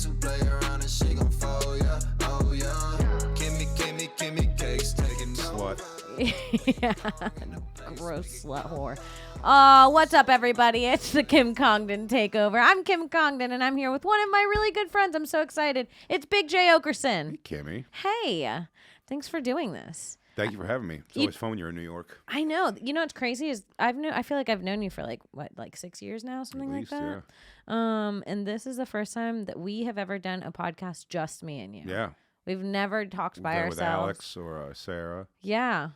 niggas who play around and shit gon' fall, yeah. Oh, yeah. Kimmy cakes taking Slut. Yeah. Gross slut whore. What's up, everybody? It's the Kim Congdon Takeover. I'm Kim Congdon, and I'm here with one of my really good friends. I'm so excited. It's Big Jay Oakerson. Hey, Kimmy. Hey, thanks for doing this. Thank you for having me. It's always fun when you're in New York. I know. You know what's crazy is I feel like I've known you for like 6 years now, something At like least, that. yeah. And this is the first time that we have ever done a podcast just me and you. Yeah. We've never talked by Done ourselves. with Alex or Sarah. Yeah.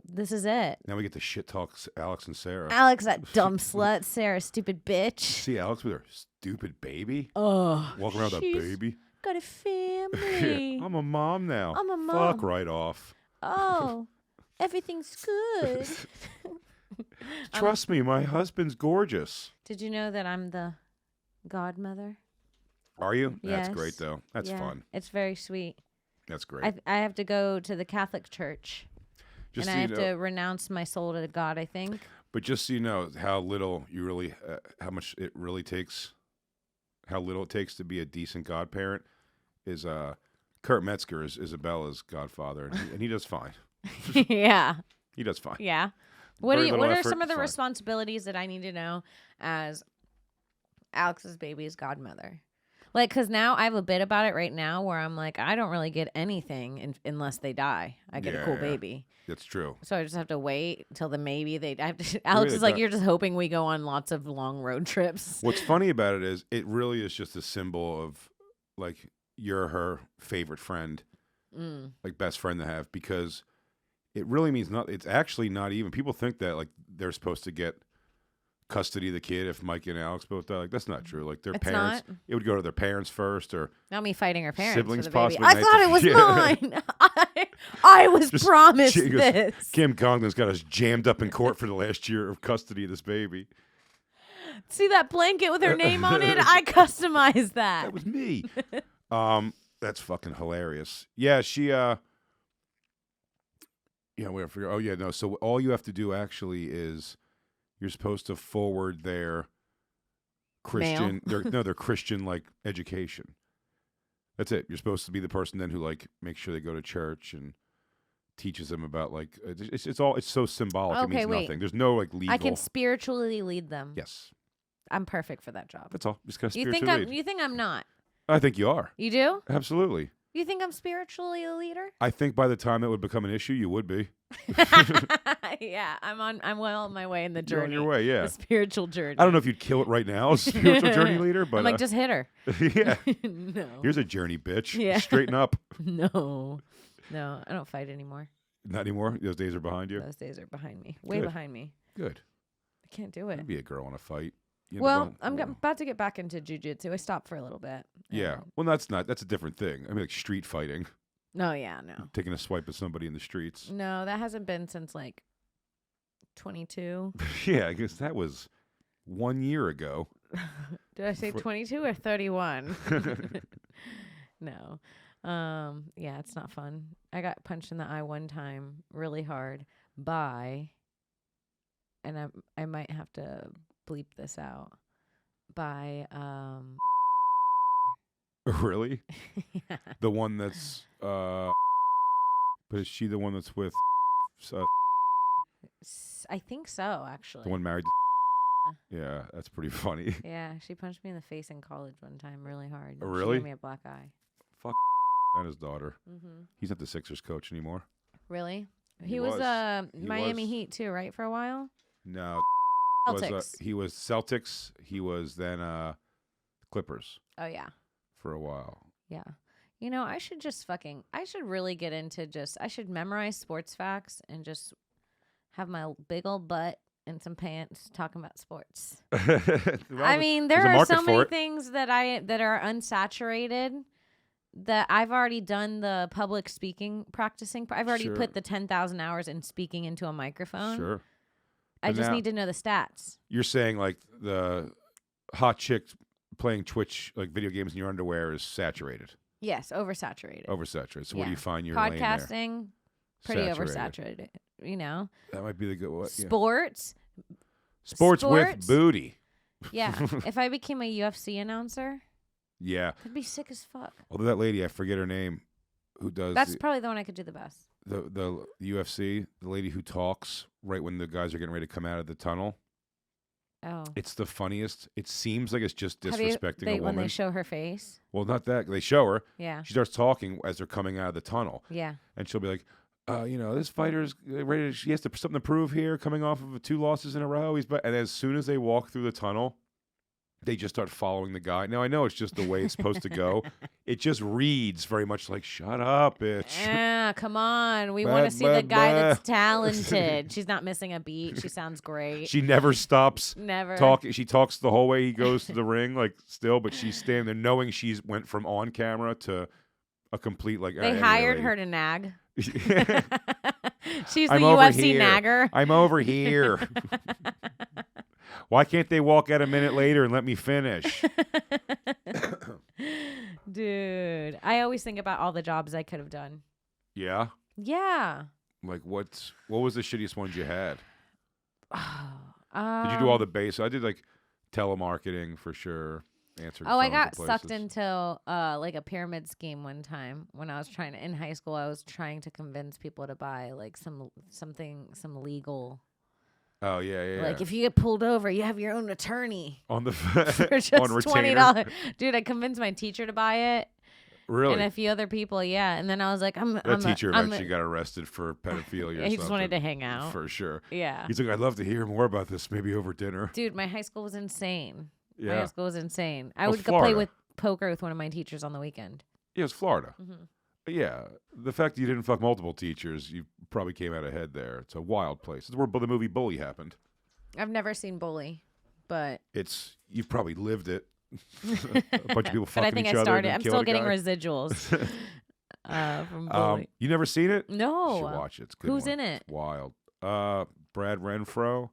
This is it. Now we get to shit talk Alex and Sarah. Alex, that dumb slut. Sarah, stupid bitch. See Alex with her stupid baby? Oh. Walking around with a she's baby? Got a family. I'm a mom now. I'm a mom. Fuck right off. Oh. Everything's good. Trust me, my husband's gorgeous. Did you know that I'm the godmother? Are you? Yes. That's great, though. That's fun. It's very sweet. That's great. I have to go to the Catholic Church. Just and so I you have know, to renounce my soul to God, I think. But just so you know how little you really, how much it really takes, how little it takes to be a decent godparent is Kurt Metzger is Isabella's godfather, and he does fine. Yeah. He does fine. Yeah. What Very little are effort, some of the fine. responsibilities that I need to know as Alex's baby's godmother? Like, because now I have a bit about it right now where I'm like, I don't really get anything unless they die. I get a cool baby. That's true. So I just have to wait till the maybe they. I have to, Alex is like, you're just hoping we go on lots of long road trips. What's funny about it is it really is just a symbol of like you're her favorite friend, like best friend to have, because it really means not. It's actually not even. People think that like they're supposed to get custody of the kid if Mike and Alex both die. Like that's not true. Like their parents, it would go to their parents first, or not me fighting her parents. Siblings for the baby. possibly. I thought it was mine. I was Just promised this. Kim Congdon's got us jammed up in court for the last year of custody of this baby. See that blanket with her name on it? I customized that. That was me. That's fucking hilarious. Yeah, she yeah, we forget. Oh yeah, no. So all you have to do actually is you're supposed to forward their Christian, their Christian like education. That's it. You're supposed to be the person then who like makes sure they go to church and teaches them about like it's so symbolic. Okay, it means wait. nothing. There's no like legal. I can spiritually lead them. Yes, I'm perfect for that job. that's all. Just gotta You spiritually think you think I'm not? I think you are. You do? Absolutely. You think I'm spiritually a leader? I think by the time that would become an issue, you would be. Yeah, I'm well on my way in the You're on journey. your way, yeah. The spiritual journey. I don't know if you'd kill it right now as a spiritual journey leader, but I'm like, just hit her. yeah. No. Here's a journey, bitch. Yeah. Straighten up. No, I don't fight anymore. Not anymore. Those days are behind you. Those days are behind me. Way Good. behind me. Good. I can't do it. You'd be a girl in a fight. Well, I'm about to get back into jujitsu. I stopped for a little bit. Yeah. Well, that's a different thing. I mean, like street fighting. No, yeah, no. Taking a swipe at somebody in the streets. No, that hasn't been since like 22. Yeah, I guess that was 1 year ago. Did I say 22 or 31? No. Yeah, it's not fun. I got punched in the eye one time really hard by, and I might have to bleep this out, by Really? yeah. The one that's but is she the one that's with I think so, actually. the one married to Yeah, that's pretty funny. Yeah, she punched me in the face in college one time really hard. Oh, really? She gave me a black eye. Fuck and his daughter. Mm-hmm. He's not the Sixers coach anymore. Really? He He was He Miami was. Heat too, right? For a while. No, Celtics. he was Celtics. He was then Clippers Oh yeah, for a while. yeah. You know, I should really get into I should memorize sports facts and just have my big old butt and some pants talking about sports. I mean, there are so many things that are unsaturated that I've already done the public speaking practicing. I've already put the 10,000 hours in speaking into a microphone. Sure. I just need to know the stats. You're saying like the hot chick playing Twitch like video games in your underwear is saturated. Yes, oversaturated. Oversaturated. So Yeah. what do you find your lane there? Podcasting, pretty Saturated. oversaturated. You know, That might be the good one. Yeah. sports. Sports with booty. Yeah. If I became a UFC announcer, Yeah. That'd be sick as fuck. Although that lady, I forget her name, who does That's probably the one I could do the best. the UFC, the lady who talks right when the guys are getting ready to come out of the tunnel. Oh. It's the funniest. It seems like it's just Have disrespecting a when woman. they show her face? Well, not that. They show her. Yeah. She starts talking as they're coming out of the tunnel. Yeah. And she'll be like, this fighter's ready. He has something to prove here, coming off of 2 losses in a row. And as soon as they walk through the tunnel, they just start following the guy. Now, I know it's just the way it's supposed to go. It just reads very much like, shut up, bitch. Yeah, come on. We want to see the guy that's talented. She's not missing a beat. She sounds great. She never stops Never. talking. She talks the whole way he goes to the ring, like still, but she's standing there knowing she's went from on camera to a complete, like, They hired her to nag. She's the I'm over UFC here. Nagger. I'm over here. Why can't they walk out a minute later and let me finish? Dude, I always think about all the jobs I could have done. Yeah? Yeah. Like, what was the shittiest ones you had? Did you do Um, all the base? I did, like, telemarketing for sure. Answering Oh, I phones got at sucked places. into like a pyramid scheme one time when I was in high school. I was trying to convince people to buy like some legal. Oh, yeah. Like if you get pulled over, you have your own attorney on the for on just retainer. $20. Dude, I convinced my teacher to buy it. Really? And a few other people, yeah. And then I was like, That teacher eventually got arrested for pedophilia. Yeah, or he just wanted to something, hang out. for sure. Yeah. He's like, I'd love to hear more about this, maybe over dinner. Dude, my high school was insane. My Yeah. high school was insane. I Well, would go play Florida. with poker with one of my teachers on the weekend. Yeah, it's Florida. Mhm. Yeah, the fact that you didn't fuck multiple teachers, you probably came out ahead there. It's a wild place. It's where the movie Bully happened. I've never seen Bully, but You've probably lived it. A bunch of people but fucking I think each I other. started. and I'm killing still a getting guy. residuals from Bully. You never seen it? No. You should watch it. It's a good. Who's one. in it? It's wild. Brad Renfro,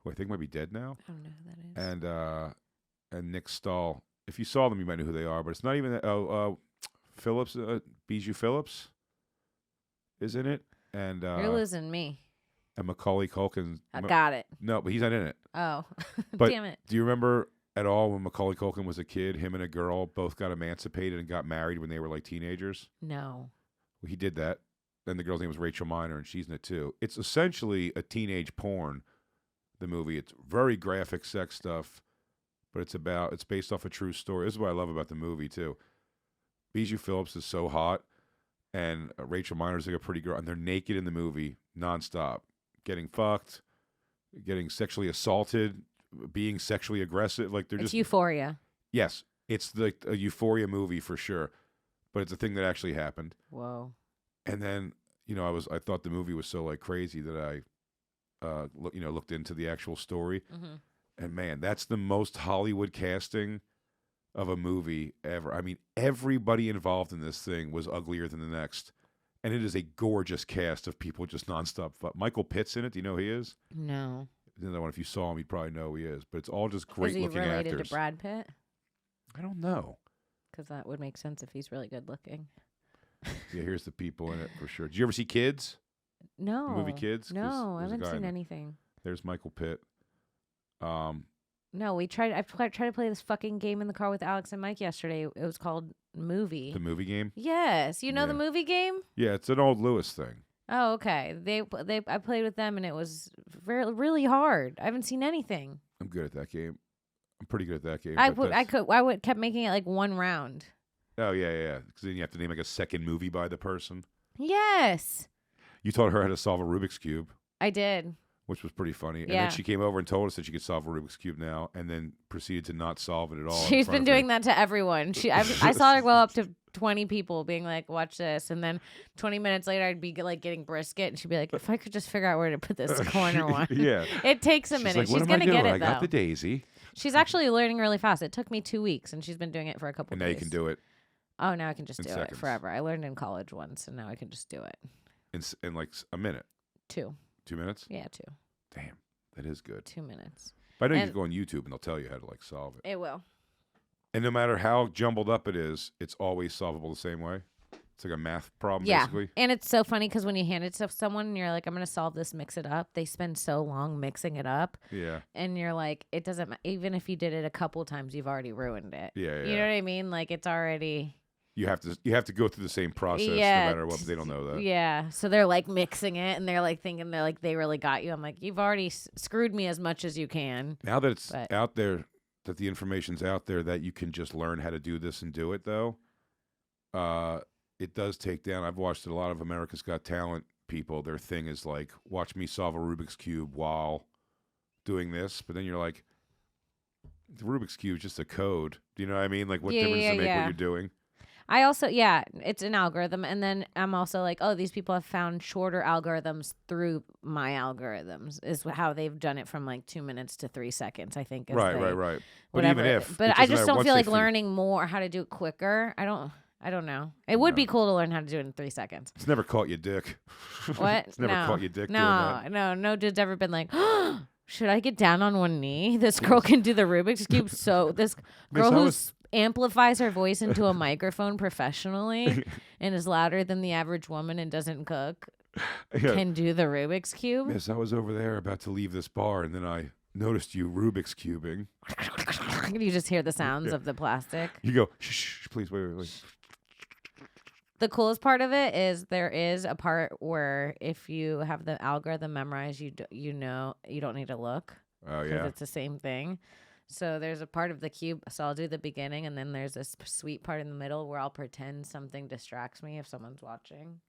who I think might be dead now, I don't know who that is. and Nick Stahl. If you saw them, you might know who they are. But it's not even. Phillips, Bijou Phillips, is in it, and You're losing me. and Macaulay Culkin. I got it. No, but he's not in it. Oh, But damn it. do you remember at all when Macaulay Culkin was a kid? Him and a girl both got emancipated and got married when they were like teenagers. No. Well, he did that. Then the girl's name was Rachel Miner, and she's in it too. It's essentially a teenage porn. The movie. It's very graphic sex stuff, but it's based off a true story. This is what I love about the movie too. Bijou Phillips is so hot, and Rachel Miner's like a pretty girl, and they're naked in the movie nonstop, getting fucked, getting sexually assaulted, being sexually aggressive. Like they're It's just Euphoria. yes, it's like a Euphoria movie for sure, but it's a thing that actually happened. Whoa. And then I thought the movie was so like crazy that I looked into the actual story, Mm-hmm. and man, that's the most Hollywood casting of a movie ever. I mean, everybody involved in this thing was uglier than the next. And it is a gorgeous cast of people just nonstop. Michael Pitt's in it. Do you know who he is? No. Another one. If you saw him, you'd probably know who he is. But it's all just great Is he looking related actors. to Brad Pitt? I don't know. Because that would make sense if he's really good looking. Yeah, here's the people in it for sure. Did you ever see Kids? No. The movie Kids? 'Cause No, I there's a haven't guy seen in it. anything. There's Michael Pitt. No, I tried to play this fucking game in the car with Alex and Mike yesterday. It was called Movie. The movie game? Yes, you know the Yeah. movie game? Yeah, it's an old Lewis thing. Oh, okay. I played with them and it was really hard. I haven't seen anything. I'm good at that game. I'm pretty good at that game. I but that's- kept making it like one round. Oh, yeah. Because then you have to name like a second movie by the person. Yes, You taught her how to solve a Rubik's Cube, I did. which was pretty funny. And Yeah. then she came over and told us that she could solve a Rubik's Cube now, and then proceeded to not solve it at all. She's been doing that to everyone. I saw her go up to 20 people being like, watch this. And then 20 minutes later, I'd be like getting brisket. And she'd be like, if I could just figure out where to put this corner one. Yeah. It takes a She's minute. like, what She's am going I to doing? get it, I got though. the daisy. She's actually learning really fast. It took me 2 weeks, and she's been doing it for a couple And days. now you can do it Oh, now I can just in do seconds. it forever. I learned in college once, and now I can just do it. in like a minute. 2. 2 minutes? Yeah, 2. Damn, that is good. 2 minutes. But I know you And- can go on YouTube and they'll tell you how to like solve it. It will. And no matter how jumbled up it is, it's always solvable the same way. It's like a math problem, Yeah. basically. And it's so funny because when you hand it to someone and you're like, I'm going to solve this, mix it up, they spend so long mixing it up. Yeah. And you're like, it doesn't even if you did it a couple times, you've already ruined it. Yeah, You know what I mean? Like, it's already. You have to go through the same process no matter what, but they don't know that. Yeah. So they're like mixing it and they're like thinking they really got you. I'm like, you've already screwed me as much as you can. Now that it's out there, that the information's out there that you can just learn how to do this and do it, though, it does take down. I've watched a lot of America's Got Talent people. Their thing is like, watch me solve a Rubik's Cube while doing this. But then you're like, the Rubik's Cube is just a code. Do you know what I mean? Like, what difference does it make what you're doing? I also, it's an algorithm. And then I'm also like, oh, these people have found shorter algorithms through my algorithms is how they've done it from like 2 minutes to 3 seconds, I think. Right. But Whatever. even if. But I just don't feel like learning more how to do it quicker. I don't know. It would be cool to learn how to do it in 3 seconds. It's never caught you dick. What? It's never caught you dick doing No, that. no dude's ever been like, should I get down on one knee? This girl can do the Rubik's Cube. So this girl who amplifies her voice into a microphone professionally and is louder than the average woman and doesn't cook can do the Rubik's Cube. Yes, I was over there about to leave this bar, and then I noticed you Rubik's cubing. You just hear the sounds of the plastic. You go, shh, please, wait. The coolest part of it is there is a part where if you have the algorithm memorized, you know you don't need to look. Oh, yeah. It's the same thing. So there's a part of the cube. So I'll do the beginning, and then there's this sweet part in the middle where I'll pretend something distracts me if someone's watching.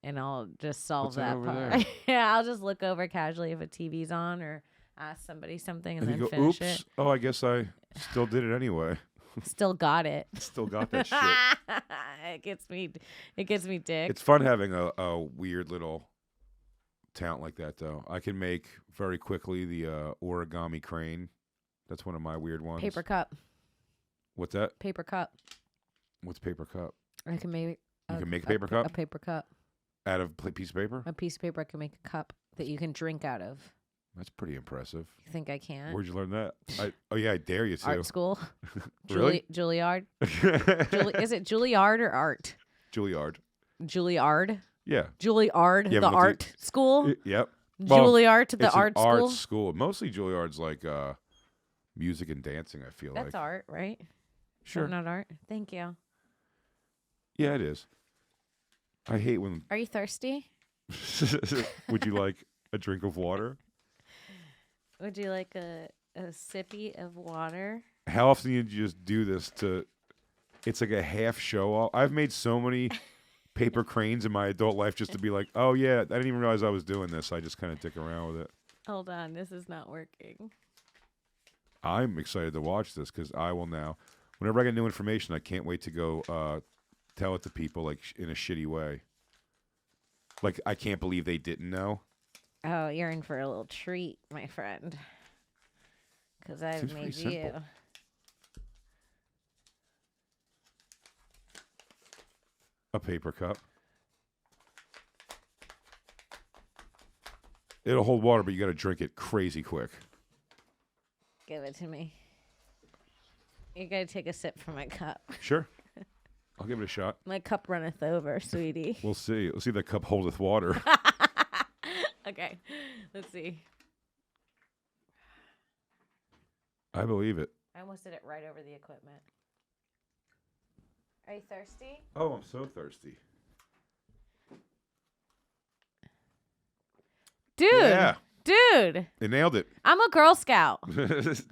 And I'll just solve that part. Yeah, I'll just look over casually if a TV's on or ask somebody something and then you go, finish oops. it. Oh, I guess I still did it anyway. Still got it. Still got that shit. It gets me dick. It's fun having a weird little talent like that, though. I can make very quickly the origami crane. That's one of my weird ones. Paper cup. What's that? Paper cup. What's paper cup? I can make. You can make a paper cup? A paper cup. Out of a piece of paper? A piece of paper I can make a cup that you can drink out of. That's pretty impressive. You think I can? Where'd you learn that? I dare you to. Art school. Really? Juilliard. Is it Juilliard or art? Juilliard. Juilliard? Yeah. Juilliard, the art school? Yep. Juilliard, the it's art an school? art school. Mostly Juilliard's like music and dancing, I feel like. That's art, right? Sure. Is that not art? Thank you. Yeah, it is. I hate when... Are you thirsty? Would you like a drink of water? Would you like a sippy of water? How often did you just do this to... It's like a half show off. I've made so many paper cranes in my adult life just to be like, oh, yeah, I didn't even realize I was doing this. I just kind of dick around with it. Hold on. This is not working. I'm excited to watch this because I will now... Whenever I get new information, I can't wait to go tell it to people like in a shitty way. Like, I can't believe they didn't know. Oh, you're in for a little treat, my friend. Because I've Seems made pretty you. simple. A paper cup. It'll hold water, but you got to drink it crazy quick. Give it to me. You gotta take a sip from my cup. Sure. I'll give it a shot. My cup runneth over, sweetie. We'll see. We'll see if that cup holdeth water. Okay. Let's see. I believe it. I almost did it right over the equipment. Are you thirsty? Oh, I'm so thirsty. Dude. Yeah. Dude. They nailed it. I'm a Girl Scout.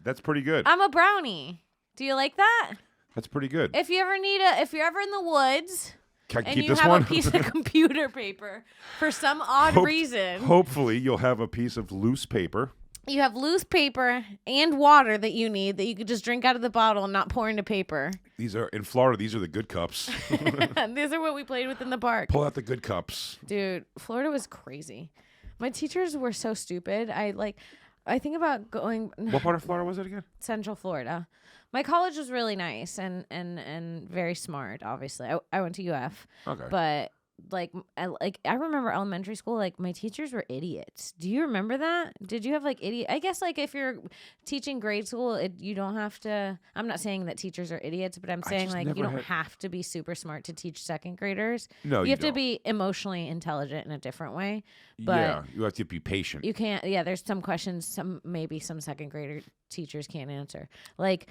That's pretty good. I'm a brownie. Do you like that? That's pretty good. If you're ever in the woods Can I and keep you this have one? a piece of computer paper for some odd reason, Hopefully, you'll have a piece of loose paper. you have loose paper and water that you need that you could just drink out of the bottle and not pour into paper. These are in Florida. These are the good cups. These are what we played with in the park. Pull out the good cups. Dude, Florida was crazy. My teachers were so stupid. I think about going What part of Florida was it again? Central Florida. My college was really nice and very smart, obviously. I went to UF. Okay. But I remember elementary school, like my teachers were idiots. Do you remember that? Did you have like idiot? I guess like if you're teaching grade school, you don't have to. I'm not saying that teachers are idiots, but I'm saying like you don't have to be super smart to teach second graders. No, you have don't. to be emotionally intelligent in a different way. But yeah, you have to be patient. you can't. Yeah, there's some questions maybe some second grader teachers can't answer. Like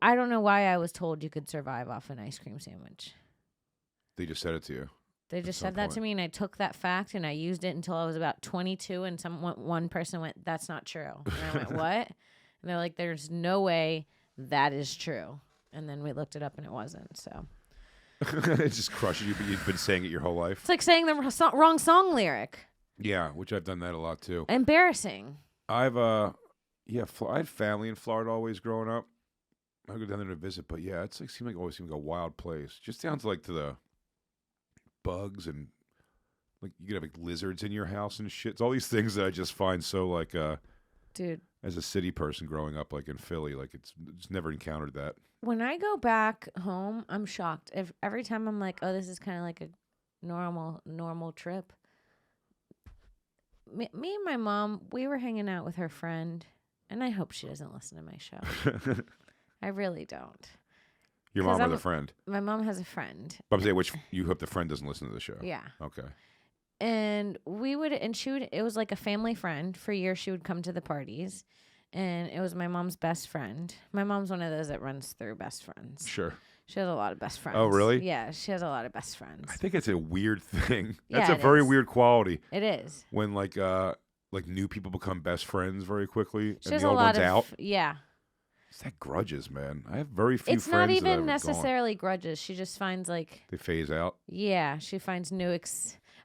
I don't know why I was told you could survive off an ice cream sandwich. They just said it to you. They just said that to me, and I took that fact and I used it until I was about 22. And one person went, "That's not true." And I went, "What?" And they're like, "There's no way that is true." And then we looked it up, and it wasn't. So it just crushes you, but you've been saying it your whole life. it's like saying the wrong song lyric. Yeah, which I've done that a lot too. Embarrassing. I had family in Florida always growing up. I go down there to visit, but yeah, it's like always seemed like a wild place. Just down to like to the bugs and like you could have like lizards in your house and shit. It's all these things that I just find so like dude, as a city person growing up like in Philly, like it's never encountered that. When I go back home, I'm shocked. Every time I'm like, oh, this is kind of like a normal trip. Me and my mom, we were hanging out with her friend, and I hope she doesn't listen to my show. I really don't. Your mom has a friend? My mom has a friend. I'm saying you hope the friend doesn't listen to the show. Yeah. Okay. And it was like a family friend. For years, she would come to the parties. And it was my mom's best friend. My mom's one of those that runs through best friends. Sure. She has a lot of best friends. Oh, really? Yeah, she has a lot of best friends. I think it's a weird thing. Yeah, That's a very weird quality. It is. When like new people become best friends very quickly She and has the a old lot one's of out. Yeah. It's that grudges, man. I have very few It's friends not that even have necessarily grudges. She just finds like they phase out. Yeah, she finds new.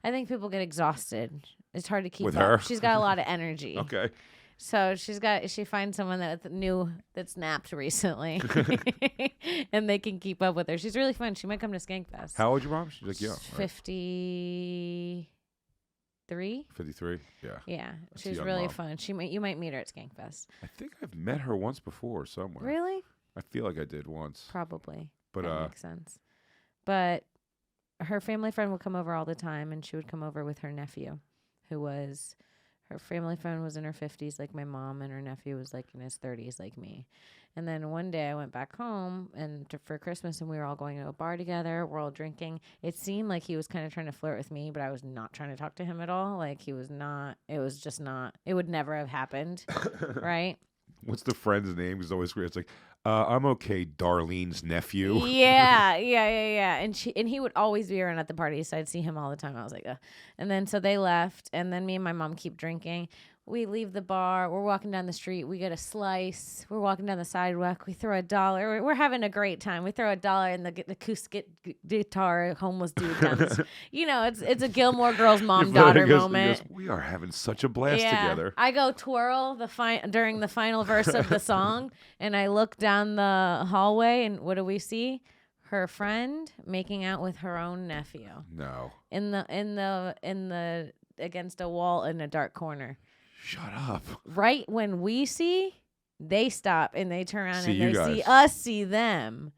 I think people get exhausted. It's hard to keep with up. her. She's got a lot of energy. Okay. So she finds someone that's napped recently, and they can keep up with her. She's really fun. She might come to Skankfest. How old is your mom? She's like 53. 53. Yeah. Yeah, That's she's a young really mom. fun. You might meet her at Skankfest. I think I've met her once before somewhere. Really? I feel like I did once. Probably. But that makes sense. But her family friend would come over all the time, and she would come over with her nephew, her family friend was in her 50s like my mom, and her nephew was like in his 30s like me. And then one day I went back home for Christmas, and we were all going to a bar together. We're all drinking. It seemed like he was kind of trying to flirt with me, but I was not trying to talk to him at all. Like he was not. It was just not. It would never have happened, right? What's the friend's name? It's always great. It's like, I'm okay, Darlene's nephew. Yeah. And he would always be around at the party, so I'd see him all the time. I was like, ugh. And then so they left, and then me and my mom keep drinking. We leave the bar. We're walking down the street. We get a slice. We're walking down the sidewalk. We throw $1. We're having a great time. We throw $1 and the acoustic guitar homeless dude down the street. You know, it's a Gilmore Girls mom-daughter moment. We are having such a blast together. I go twirl during the final verse of the song, and I look down the hallway, and what do we see? Her friend making out with her own nephew. No. In the against a wall in a dark corner. Shut up. Right when we see, they stop and they turn around and they see us see them.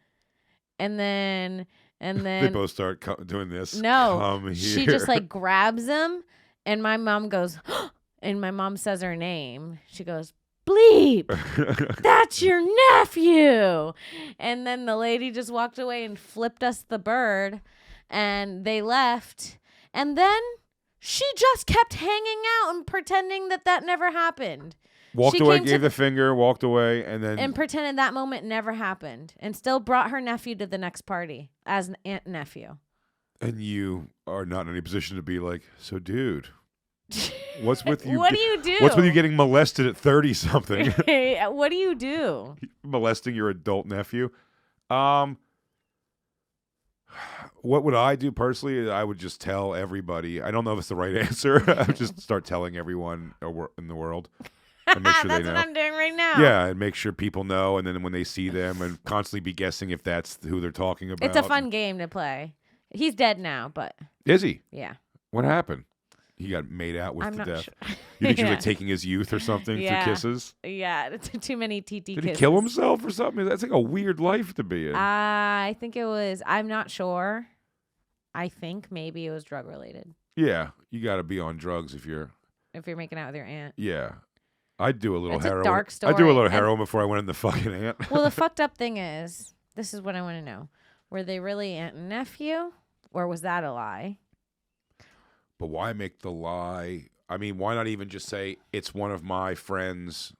And then they both start doing this. No. Come here. She just like grabs him, and my mom goes, and my mom says her name. She goes, "Bleep, that's your nephew." And then the lady just walked away and flipped us the bird, and they left. And then she just kept hanging out and pretending that never happened. Walked away, gave the finger, walked away, and pretended that moment never happened, and still brought her nephew to the next party as an aunt and nephew. And you are not in any position to be like, so dude, what's with you? What do you do? What's with you getting molested at 30-something? What do you do? Molesting your adult nephew? What would I do personally? I would just tell everybody. I don't know if it's the right answer. I would just start telling everyone in the world. And make sure That's they know. what I'm doing right now. Yeah, and make sure people know. And then when they see them, and constantly be guessing if that's who they're talking about. It's a fun game to play. He's dead now, but is he? Yeah. What happened? He got made out with to death. Sure. You think he was like taking his youth or something through kisses? Yeah, too many TT kisses. Did he kill himself or something? That's like a weird life to be in. I think it was. I'm not sure. I think maybe it was drug related. Yeah, you got to be on drugs if you're making out with your aunt. Yeah. I'd do a little It's a heroin. dark I'd do a story. little heroin before I went in the fucking aunt. Well, the fucked up thing is, this is what I want to know. Were they really aunt and nephew? Or was that a lie? But why make the lie? I mean, why not even just say it's one of my friends'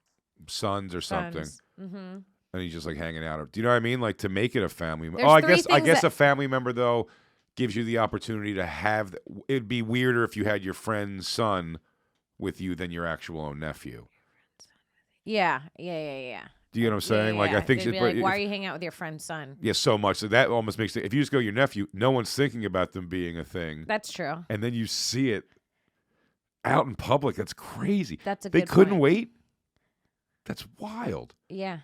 sons or something? Mm-hmm. And he's just like hanging out. Do you know what I mean? Like to make it a family member. There's I three guess things a family member though gives you the opportunity to have. It'd be weirder if you had your friend's son with you than your actual own nephew. Yeah. Do you get what I'm saying? Like I think they'd be like, why are you hanging out with your friend's son? Yeah, so much. So that almost makes it. If you just go your nephew, no one's thinking about them being a thing. That's true. And then you see it out in public. That's crazy. That's a They good couldn't point. wait. That's wild. Yeah.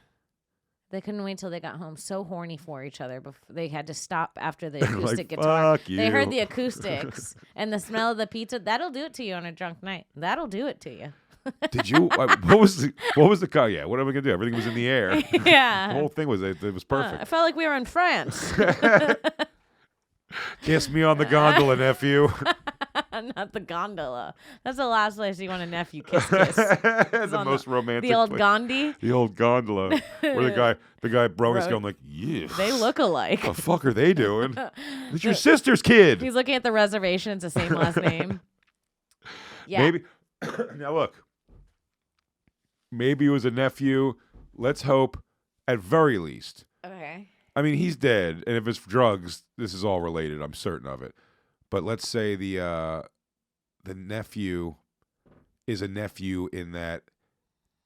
They couldn't wait till they got home. So horny for each other. Before they had to stop after the acoustic guitar. Fuck you. They heard the acoustics and the smell of the pizza. That'll do it to you on a drunk night. That'll do it to you. Did you? What was the car? Yeah. What are we gonna do? Everything was in the air. Yeah. The whole thing was it was perfect. I felt like we were in France. Kiss me on the gondola, nephew. Not the gondola. That's the last place you want a nephew kiss. The most romantic. The old place. Gandhi. The old gondola. Where the guy broke his Bro. going like, yeah. They look alike. The fuck are they doing? It's your sister's kid. He's looking at the reservation. It's the same last name. Yeah. Maybe. Now look. Maybe it was a nephew. Let's hope, at very least. Okay. I mean, he's dead, and if it's drugs, this is all related. I'm certain of it. But let's say the nephew is a nephew in that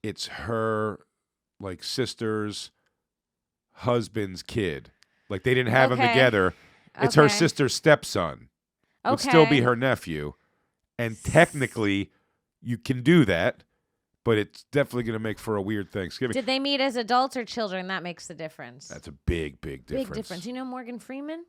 it's her like sister's husband's kid. Like they didn't have him together. It's her sister's stepson. Would still be her nephew, and technically, you can do that. But it's definitely going to make for a weird Thanksgiving. Did they meet as adults or children? That makes the difference. That's a big difference. Big difference. You know Morgan Freeman?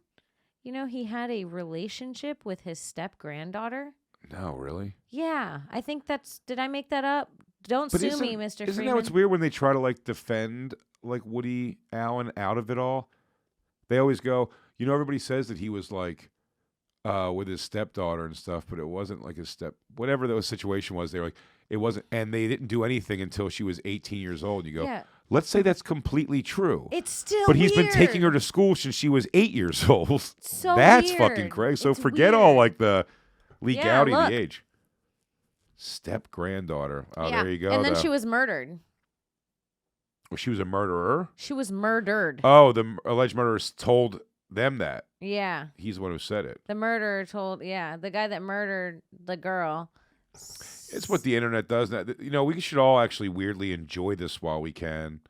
You know he had a relationship with his step-granddaughter? No, really? Yeah. I think that's... Did I make that up? Don't sue me, Mr. Isn't Freeman. that what's weird when they try to like defend like Woody Allen out of it all? They always go, you know, everybody says that he was like with his stepdaughter and stuff, but it wasn't like his whatever the situation was. They were like, it wasn't, and they didn't do anything until she was 18 years old. You go, Yeah. Let's say that's completely true. It's still But he's weird. been taking her to school since she was 8 years old. So That's weird. fucking crazy. So It's forget all weird. like the legality of look. the age. Step granddaughter. Oh, Yeah. there you go. And then she was murdered. Well, she was a murderer. She was murdered. Oh, the alleged murderer told them that. Yeah. He's the one who said it. The murderer told, the guy that murdered the girl. It's what the internet does. You know, we should all actually weirdly enjoy this while we can.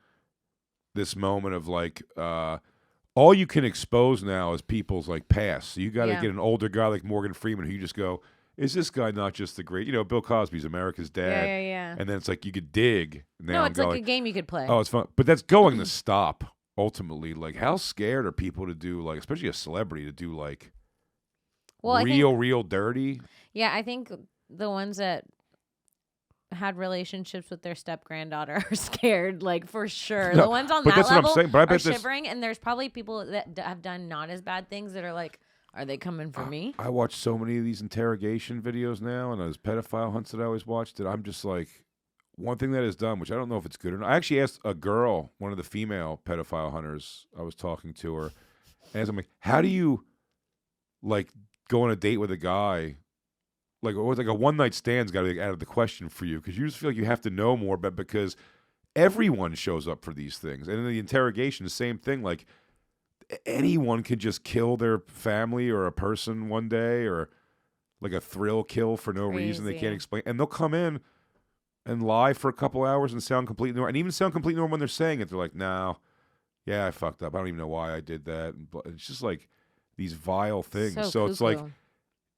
This moment of like, all you can expose now is people's like past. So you got to get an older guy like Morgan Freeman who you just go, is this guy not just the great? You know, Bill Cosby's America's Dad. Yeah. And then it's like you could dig. Now No, I'm it's like going, a game you could play. oh, it's fun, but that's going to stop ultimately. Like, how scared are people to do like, especially a celebrity to do like, real dirty? Yeah, I think the ones that had relationships with their step granddaughter are scared, like for sure. No, the ones on but that that's what I'm level saying, but I are bet this- shivering, and there's probably people that have done not as bad things that are like, are they coming for me? I watch so many of these interrogation videos now and those pedophile hunts that I always watched that I'm just like, one thing that is done, which I don't know if it's good or not. I actually asked a girl, one of the female pedophile hunters, I was talking to her, and I'm like, how do you like go on a date with a guy? Like, it was like a one-night stand's got to be out of the question for you because you just feel like you have to know more, but because everyone shows up for these things. And in the interrogation, the same thing. Like, anyone could just kill their family or a person one day or like a thrill kill for no reason they can't explain. And they'll come in and lie for a couple hours and sound completely normal. And even sound completely normal when they're saying it. They're like, no, yeah, I fucked up. I don't even know why I did that. And it's just like these vile things. So it's like,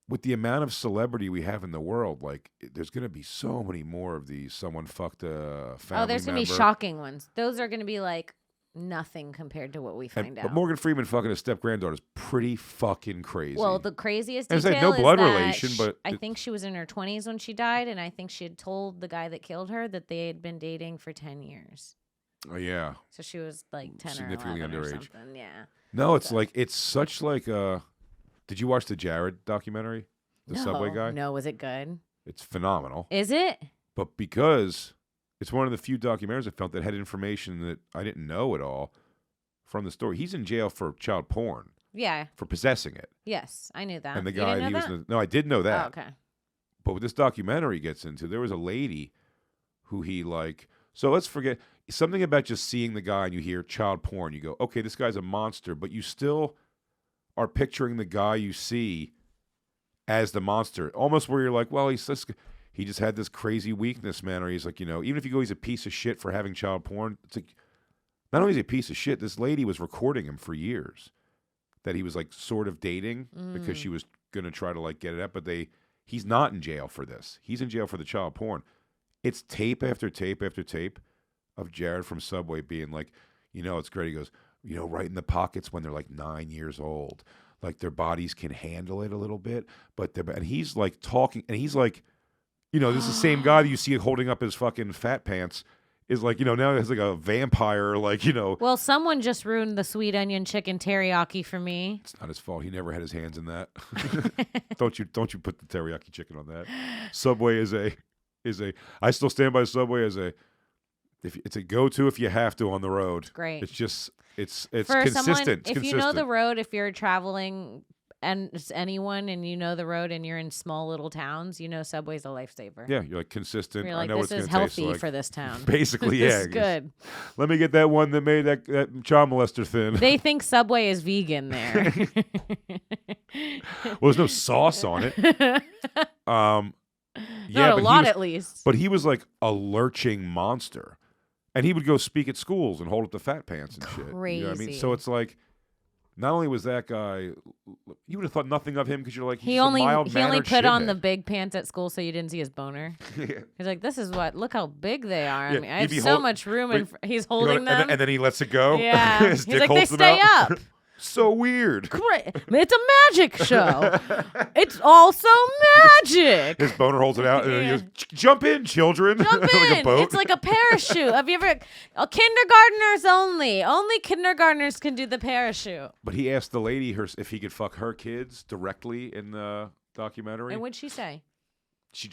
with the amount of celebrity we have in the world, like there's going to be so many more of these. Someone fucked a family there's going to be shocking ones. Those are going to be like nothing compared to what we find out. But Morgan Freeman fucking his step granddaughter is pretty fucking crazy. Well, the craziest And it's detail like no blood is that relation, but I think she was in her 20s when she died, and I think she had told the guy that killed her that they had been dating for 10 years. Oh yeah. So she was like 10 significantly or 11 or underage. something. Yeah. No, it's like it's such like a Did you watch the Jared documentary? The Subway guy? No, was it good? It's phenomenal. Is it? But because it's one of the few documentaries I found that had information that I didn't know at all from the story. He's in jail for child porn. Yeah. For possessing it. Yes, I knew that. And the You guy didn't he know was that? no, I did know that. Oh, okay. But what this documentary gets into, there was a lady who he like. So let's forget something about just seeing the guy and you hear child porn. You go, okay, this guy's a monster, but you still are picturing the guy you see as the monster, almost where you're like, well, he just had this crazy weakness, man. Or he's like, even if you go, he's a piece of shit for having child porn. It's like, not only is he a piece of shit, this lady was recording him for years that he was like sort of dating because she was going to try to like get it up. But he's not in jail for this. He's in jail for the child porn. It's tape after tape after tape of Jared from Subway being like, it's great. He goes, right in the pockets when they're like 9 years old. Like their bodies can handle it a little bit, and he's like talking, and he's like, this is the same guy that you see holding up his fucking fat pants is like, now he's like a vampire, like, Well, someone just ruined the sweet onion chicken teriyaki for me. It's not his fault. He never had his hands in that. Don't you put the teriyaki chicken on that. Subway is a. I still stand by Subway as it's a go-to if you have to on the road. Great. It's just it's For consistent. someone, It's if consistent. you know the road, if you're traveling and it's anyone and you know the road and you're in small little towns, Subway's a lifesaver. Yeah, you're like consistent. You're I like, know this it's is gonna taste healthy like. for this town. Basically, This yeah. is good. Let me get that one that made that child molester thin. They think Subway is vegan there. Well, there's no sauce on it. Not a but lot, at least. But he was like a lurching monster. And he would go speak at schools and hold up the fat pants and shit. You know what I mean? Crazy. So it's like, not only was that guy, you would have thought nothing of him because you're like, he's He just only a mild-mannered put on the shithead. big pants at school so you didn't see his boner. Yeah. He's like, this is look how big they are. Yeah, I mean, I he'd have be so much room, and he's You know, holding them. and then he lets it go. Yeah. His He's dick like, they holds them stay out. up. So weird. Great. It's a magic show. It's also magic. His boner holds it out, and then he Yeah. goes, "Jump in, children!" Jump like a in. boat. It's like a parachute. Have you ever? Kindergartners only. Only kindergartners can do the parachute. But he asked the lady if he could fuck her kids directly in the documentary. And what'd she say? She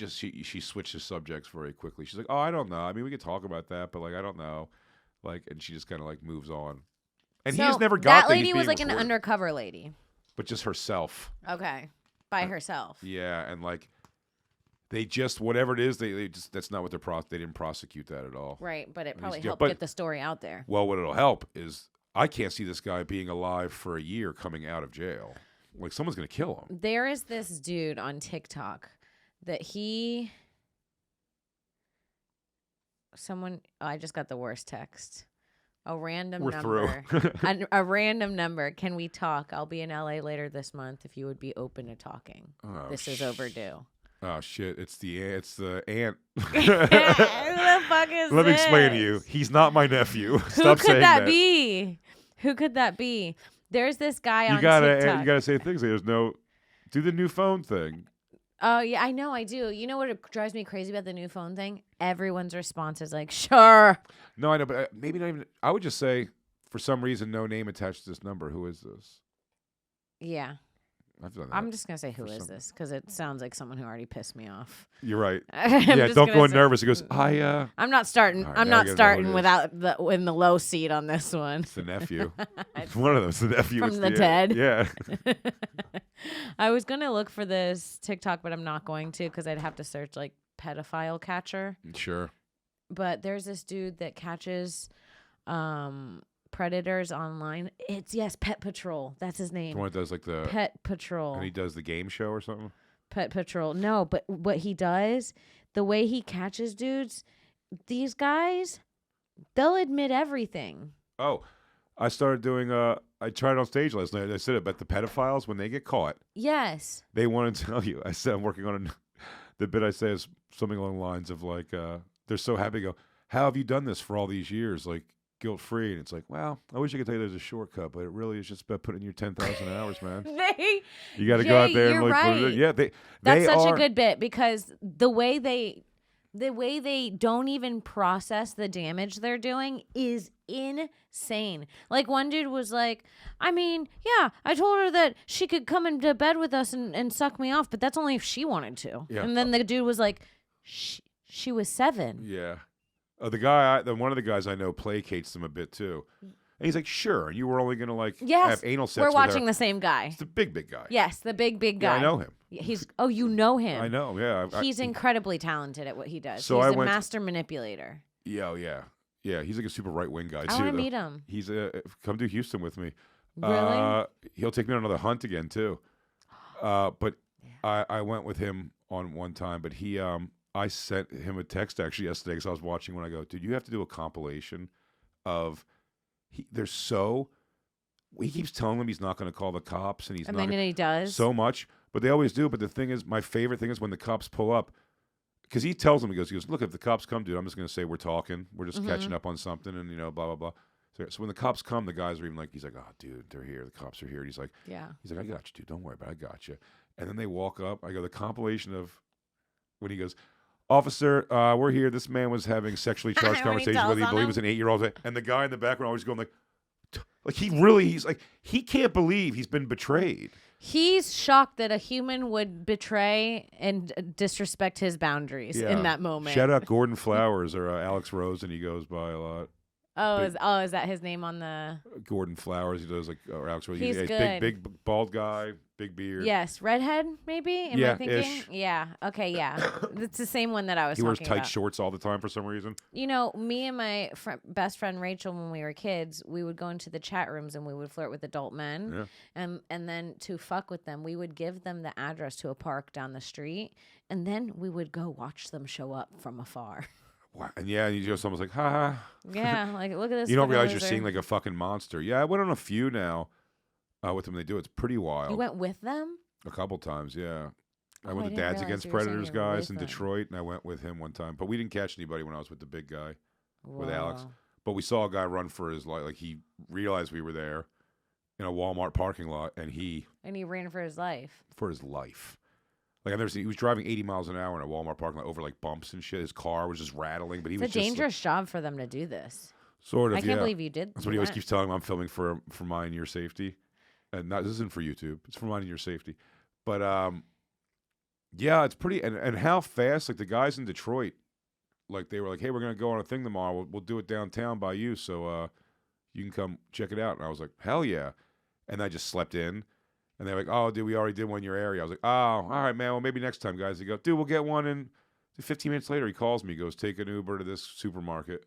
switches subjects very quickly. She's like, "Oh, I don't know. I mean, we could talk about that, but like, I don't know." Like, and she just kind of like moves on. And So he has never got that that lady he's was being like an recorded, undercover lady. but just herself. Okay, by herself. Yeah, and like they just whatever it is, they just that's not what they didn't prosecute that at all. Right, but it probably yeah, helped but- get the story out there. Well, what it'll help is I can't see this guy being alive for a year coming out of jail. Like someone's gonna kill him. There is this dude on TikTok that I just got the worst text. A random We're number. through. A random number. Can we talk? I'll be in LA later this month if you would be open to talking. Oh, This is overdue. Oh shit! It's the aunt. Who the fuck is Let me this? explain to you. He's not my nephew. Who Stop could saying that be? Who could that be? There's this guy on You gotta TikTok. say things. Like, there's no do the new phone thing. Oh, yeah, I know, I do. You know what drives me crazy about the new phone thing? Everyone's response is like, sure. No, I know, but maybe not even. I would just say, for some reason, no name attached to this number. Who is this? Yeah. I've done that. I'm just going to say, who for is some- this? Because it sounds like someone who already pissed me off. You're right. I'm Yeah, just don't gonna go in say- nervous. He goes, I'm not starting. All right, I'm now I not gotta know who it starting is. without in the low seat on this one. It's the nephew. It's one of them. It's the nephew. From It's the dead. Yeah. I was going to look for this TikTok, but I'm not going to because I'd have to search like pedophile catcher. Sure. But there's this dude that catches predators online. It's Pet Patrol. That's his The name. one that does like the Pet Patrol. and he does the game show or something. Pet Patrol. No, but what he does, the way he catches dudes, these guys, they'll admit everything. Oh, I started doing. I tried on stage last night. I said it, but the pedophiles when they get caught, Yes. they want to tell you. I said I'm working on the bit I say is something along the lines of like they're so happy. Go, how have you done this for all these years, like guilt free? And it's like, well, I wish I could tell you there's a shortcut, but it really is just about putting in your 10,000 hours, man. You got to go out Jay, there and you're really put it right. in. Yeah, That's they such are, a good bit because the way they the way they don't even process the damage they're doing is insane. Like one dude was like, I mean, yeah, I told her that she could come into bed with us and suck me off, but that's only if she wanted to. Yeah. And then the dude was like, she was 7. Yeah. One of the guys I know placates them a bit too. And he's like, sure. And you were only going to like have anal sex we're with watching her. the same guy. It's the big guy. Yes, the big guy. Yeah, I know him. You know him. I know, yeah. He's incredibly talented at what he does. So he's I a master manipulator. Yeah. He's like a super right-wing guy, too. I want to meet him. He's come to Houston with me. Really? He'll take me on another hunt again, too. But I went with him on one time, but I sent him a text actually yesterday because I was watching when I go, dude, you have to do a compilation of he keeps telling them he's not going to call the cops, and then he does so much, but they always do. But the thing is, my favorite thing is when the cops pull up, because he tells them, he goes, look, if the cops come, dude, I'm just going to say we're talking, we're just catching up on something, and blah blah blah. So when the cops come, the guys are even like, he's like, oh, dude, they're here, the cops are here. And he's like, I got you, dude, don't worry about it, I got you. And then they walk up. I go, the compilation of when he goes, officer, we're here. This man was having sexually charged conversations with he believed was an 8-year-old, and the guy in the background always going like he can't believe he's been betrayed. He's shocked that a human would betray and disrespect his boundaries in that moment. Shout out Gordon Flowers or Alex Rose, and he goes by a lot. Is that his name on the Gordon Flowers? He does or Alex Rose. He's good. Big bald guy, big beard. Yes, redhead maybe. Am I thinking? Ish. Yeah. Okay. Yeah, it's the same one that I was. He wears talking tight about. shorts all the time for some reason. Me and my best friend Rachel, when we were kids, we would go into the chat rooms and we would flirt with adult men, and then to fuck with them, we would give them the address to a park down the street, and then we would go watch them show up from afar. Wow. And someone's like, ha ha. Yeah, like look at this. You don't realize you're seeing like a fucking monster. Yeah, I went on a few now with them. They do. It's pretty wild. You went with them? A couple times, yeah. I went to didn't Dads realize Against you were saying Predators you were guys with in them. Detroit, and I went with him one time. But we didn't catch anybody when I was with the big guy, with Alex. Whoa. But we saw a guy run for his life. Like he realized we were there in a Walmart parking lot, and he ran for his life. For his life. Like I've never seen. He was driving 80 miles an hour in a Walmart parking lot over like bumps and shit. His car was just rattling, but he was It's a dangerous job for them to do this. Sort of. I can't believe you did. That's what he always keeps telling me. I'm filming for mine and your safety, and this isn't for YouTube. It's for mine and your safety. But yeah, it's pretty. And how fast? Like the guys in Detroit, like they were like, hey, we're gonna go on a thing tomorrow. We'll do it downtown by you, so you can come check it out. And I was like, hell yeah. And I just slept in. And they're like, oh, dude, we already did one in your area. I was like, oh, all right, man. Well, maybe next time, guys. They go, dude, we'll get one. And 15 minutes later, he calls me. He goes, take an Uber to this supermarket.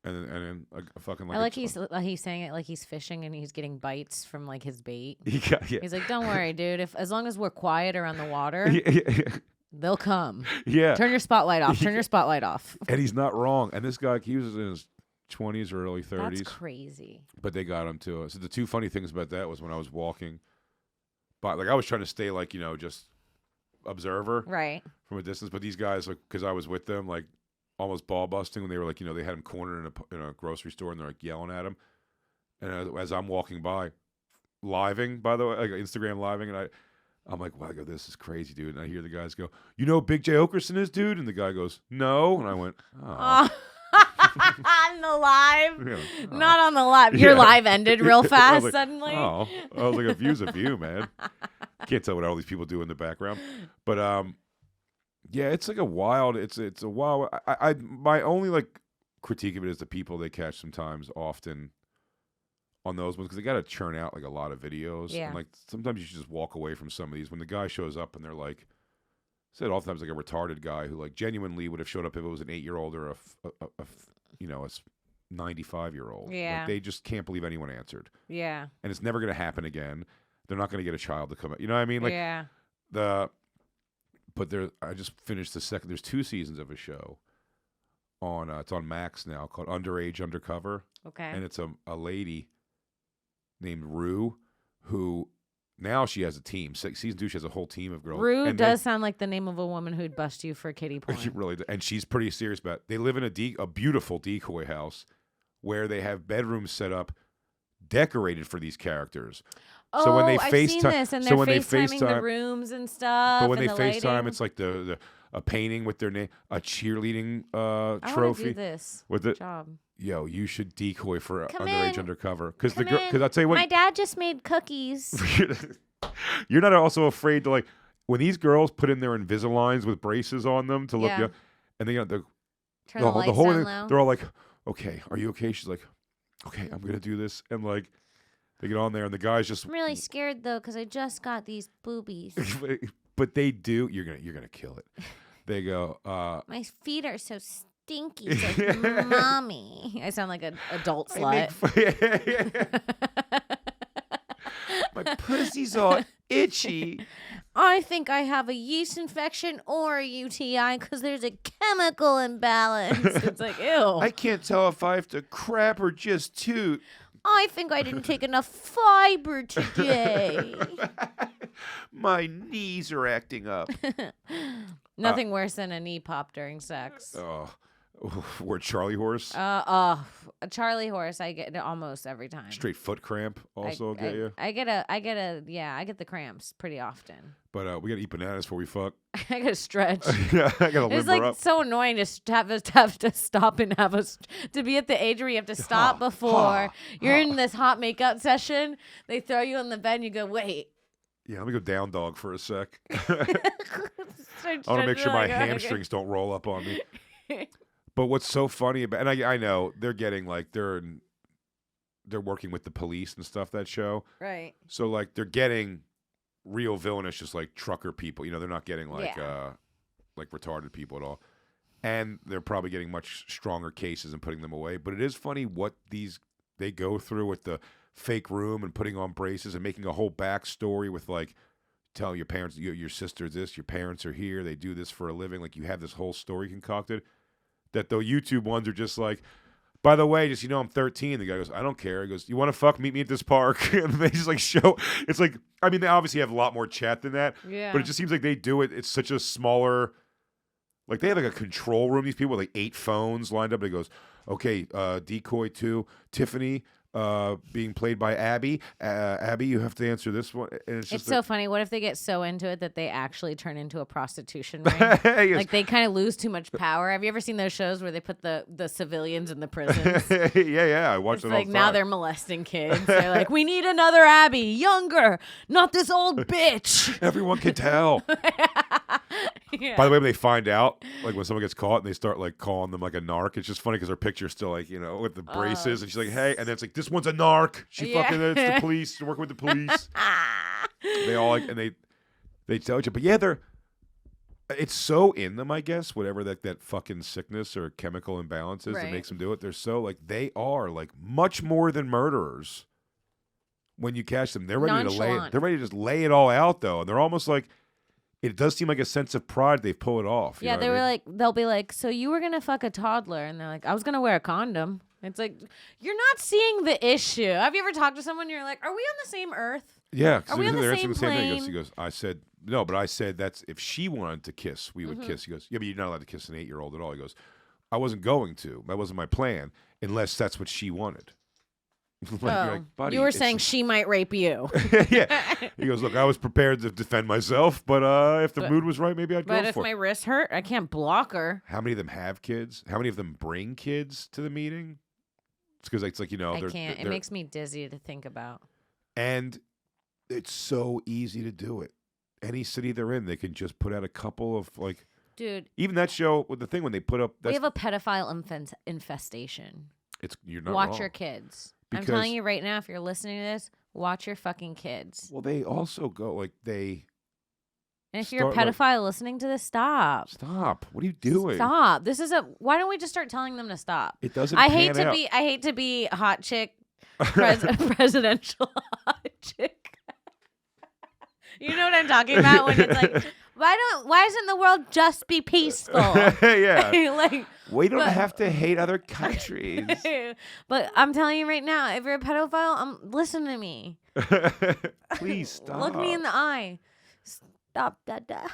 And then a fucking like. I like he's saying it like he's fishing and he's getting bites from like his bait. Yeah. He's like, don't worry, dude. As long as we're quiet around the water, they'll come. Yeah. Turn your spotlight off. Turn your spotlight off. And he's not wrong. And this guy, he was in his 20s or early 30s. That's crazy. But they got him too. So the two funny things about that was when I was walking. But like I was trying to stay like, just observer from a distance. But these guys, like, because I was with them, like almost ball busting when they were like, they had him cornered in a grocery store and they're like yelling at him. And as I'm walking by, living, by the way, like Instagram living, and I'm like, wow, I go, this is crazy, dude. And I hear the guys go, Big Jay Oakerson is, dude? And the guy goes, no. And I went, oh. On the live, not on the live. Your live ended real fast suddenly. Oh, I was like, a view's a view, man. Can't tell what all these people do in the background, but yeah, it's like a wild. It's a wild. I my only like critique of it is the people they catch sometimes, often on those ones because they got to churn out like a lot of videos. Yeah. And like sometimes you should just walk away from some of these when the guy shows up and they're like. Said oftentimes like a retarded guy who like genuinely would have showed up if it was an 8-year-old or a 95-year-old. Yeah. Like, they just can't believe anyone answered. Yeah. And it's never going to happen again. They're not going to get a child to come out. You know what I mean? Like yeah. I just finished the second. There's 2 seasons of a show on it's on Max now called Underage Undercover. Okay. And it's a lady named Rue who. Now she has a team. Season 2, she has a whole team of girls. Rue does sound like the name of a woman who'd bust you for kiddie porn. She really does. And she's pretty serious about it. They live in a beautiful decoy house where they have bedrooms set up decorated for these characters. Oh, so when they I've seen this, and they're FaceTiming the rooms and stuff. But when they the FaceTime, lighting. it's like the a painting with their name, a cheerleading I want to trophy do this with it. job. Yo, you should decoy for Come underage in. undercover because Come because in. I'll tell you what, My dad just made cookies. you're not also afraid to like when these girls put in their Invisaligns with braces on them to look Yeah. young, and they got Turn the lights whole down thing, low. they're all like, okay, are you okay? She's like, okay, I'm gonna do this, and like they get on there, and the guy's just I'm really scared though because I just got these boobies. but they do. You're gonna kill it. They go. My feet are so stinky. It's like, mommy. I sound like an adult slut. My pussy's all itchy. I think I have a yeast infection or a UTI because there's a chemical imbalance. It's like, ew. I can't tell if I have to crap or just toot. I think I didn't take enough fiber today. My knees are acting up. Nothing worse than a knee pop during sex. Oh, we're Charlie horse. A Charlie horse I get almost every time. Straight foot cramp also get you. I get the cramps pretty often. But we gotta eat bananas before we fuck. I gotta stretch. Yeah, I gotta It's limber like up. so annoying to have to stop and to be at the age where you have to stop before you're in this hot makeup session. They throw you on the bed and you go, wait. Yeah, let me go down dog for a sec. I I want to make sure my hamstrings don't roll up on me. But what's so funny about, and I know they're getting like they're working with the police and stuff that show. Right. So like they're getting real villainous, just like trucker people. You know, they're not getting like retarded people at all. And they're probably getting much stronger cases and putting them away. But it is funny what they go through with the fake room and putting on braces and making a whole backstory with like telling your parents your sister's this, your parents are here, they do this for a living. Like you have this whole story concocted. That the YouTube ones are just like, by the way, just I'm 13. The guy goes, I don't care. He goes, you want to fuck? Meet me at this park. And they just like show. It's like, I mean, they obviously have a lot more chat than that. Yeah. But it just seems like they do it. It's such a smaller. Like they have like a control room. These people with like 8 phones lined up. And he goes, okay, decoy 2, Tiffany. Being played by Abby. Abby, you have to answer this one. And it's just so funny. What if they get so into it that they actually turn into a prostitution ring? Like they kind of lose too much power. Have you ever seen those shows where they put the civilians in the prisons? yeah. I watched It's it like all the now time. they're molesting kids. They're like, we need another Abby, younger, not this old bitch. Everyone can tell. Yeah. By the way, when they find out, like when someone gets caught and they start like calling them like a narc, it's just funny because her picture's still like, with the braces and she's like, hey, and then it's like, this one's a narc. She fucking, it's the police. She's working with the police. They all like, and they tell you, but yeah, it's so in them, I guess, whatever that fucking sickness or chemical imbalance is that makes them do it. They're so like, they are like much more than murderers when you catch them. They're ready they're ready to just lay it all out though. And they're almost like, it does seem like a sense of pride they pull it off. Yeah, they were like, they'll be like, so you were going to fuck a toddler. And they're like, I was going to wear a condom. It's like, you're not seeing the issue. Have you ever talked to someone and you're like, are we on the same earth? Yeah. Are we on the same plane? He goes, I said, no, but I said that's if she wanted to kiss, we would kiss. He goes, yeah, but you're not allowed to kiss an 8-year-old at all. He goes, I wasn't going to. That wasn't my plan unless that's what she wanted. You're like, buddy, you were saying she might rape you. Yeah. He goes, look, I was prepared to defend myself, but if the mood was right, maybe I'd go for it. But if my wrist hurt, I can't block her. How many of them have kids? How many of them bring kids to the meeting? It's because it's like, I can't. It makes me dizzy to think about. And it's so easy to do it. Any city they're in, they can just put out a couple of like. Dude. Even that show with the thing when they put up. We have a pedophile infestation. You're not Watch wrong. your kids. Because, I'm telling you right now, if you're listening to this, watch your fucking kids. Well, they also go like they. And if you're a pedophile listening to this, stop. Stop. What are you doing? Stop. This is why don't we just start telling them to stop? It doesn't. I hate to be hot chick, presidential hot chick. You know what I'm talking about when it's like, why doesn't the world just be peaceful? Yeah. Like we don't have to hate other countries. But I'm telling you right now, if you're a pedophile, listen to me. Please stop. Look me in the eye. Stop, Dada.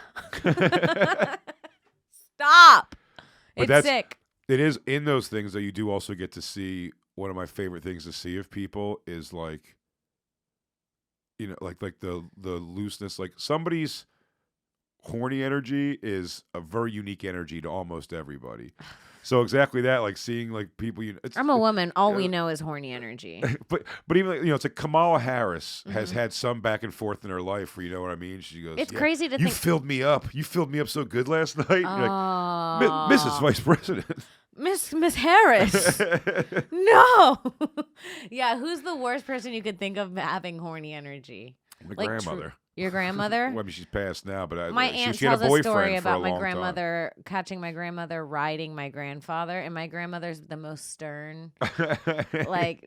Stop. It's sick. It is in those things that you do also get to see. One of my favorite things to see of people is like, like the looseness. Like somebody's horny energy is a very unique energy to almost everybody. So exactly that, like seeing like people. I'm a woman. All we know is horny energy. but even like, it's like Kamala Harris has had some back and forth in her life where, you know what I mean. She goes, It's crazy to you think. filled me up. You filled me up so good last night. You're like, Oh, Mrs. Vice President. Miss Harris. No. Yeah, who's the worst person you could think of having horny energy? My Like, grandmother. Your grandmother? Well, I mean, she's passed now, but My she aunt had tells a a boyfriend story for about a my long grandmother catching my grandmother riding my grandfather, and my grandmother's the most stern. time. Like